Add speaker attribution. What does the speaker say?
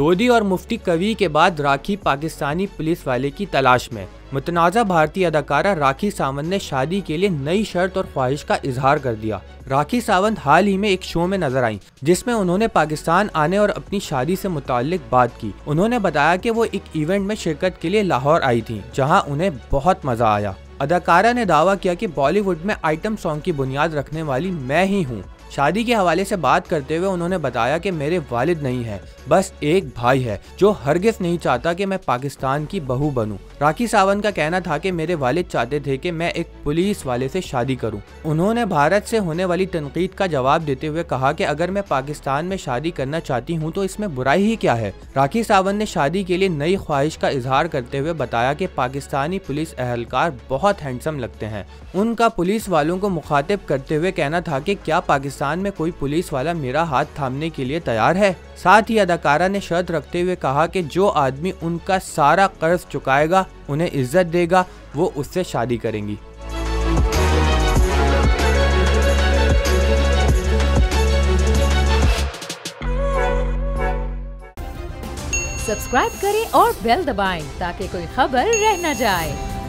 Speaker 1: दोदी और मुफ्ती कवी के बाद राखी पाकिस्तानी पुलिस वाले की तलाश में। मुतनाज़ा भारतीय अदाकारा राखी सावंत ने शादी के लिए नई शर्त और ख्वाहिश का इजहार कर दिया। राखी सावंत हाल ही में एक शो में नजर आई जिसमें उन्होंने पाकिस्तान आने और अपनी शादी से मुताल्लिक बात की। उन्होंने बताया कि वो एक इवेंट में शिरकत के लिए लाहौर आई थी जहां उन्हें बहुत मजा आया। अदाकारा ने दावा किया कि बॉलीवुड में आइटम सॉन्ग की बुनियाद रखने वाली मैं ही हूँ। शादी के हवाले से बात करते हुए उन्होंने बताया कि मेरे वालिद नहीं है, बस एक भाई है जो हरगिज़ नहीं चाहता कि मैं पाकिस्तान की बहू बनूं। राखी सावंत का कहना था कि मेरे वालिद चाहते थे कि मैं एक पुलिस वाले से शादी करूं। उन्होंने भारत से होने वाली तनकीद का जवाब देते हुए कहा कि अगर मैं पाकिस्तान में शादी करना चाहती हूं तो इसमें बुराई ही क्या है। राखी सावंत ने शादी के लिए नई ख्वाहिश का इजहार करते हुए बताया कि पाकिस्तानी पुलिस एहलकार बहुत हैंडसम लगते हैं। उनका पुलिस वालों को मुखातिब करते हुए कहना था कि क्या पाकिस्तान में कोई पुलिस वाला मेरा हाथ थामने के लिए तैयार है। साथ ही अदाकारा ने शर्त रखते हुए कहा कि जो आदमी उनका सारा कर्ज चुकाएगा, उन्हें इज्जत देगा, वो उससे शादी करेंगी।
Speaker 2: सब्सक्राइब करें और बेल दबाएं ताकि कोई खबर रह न जाए।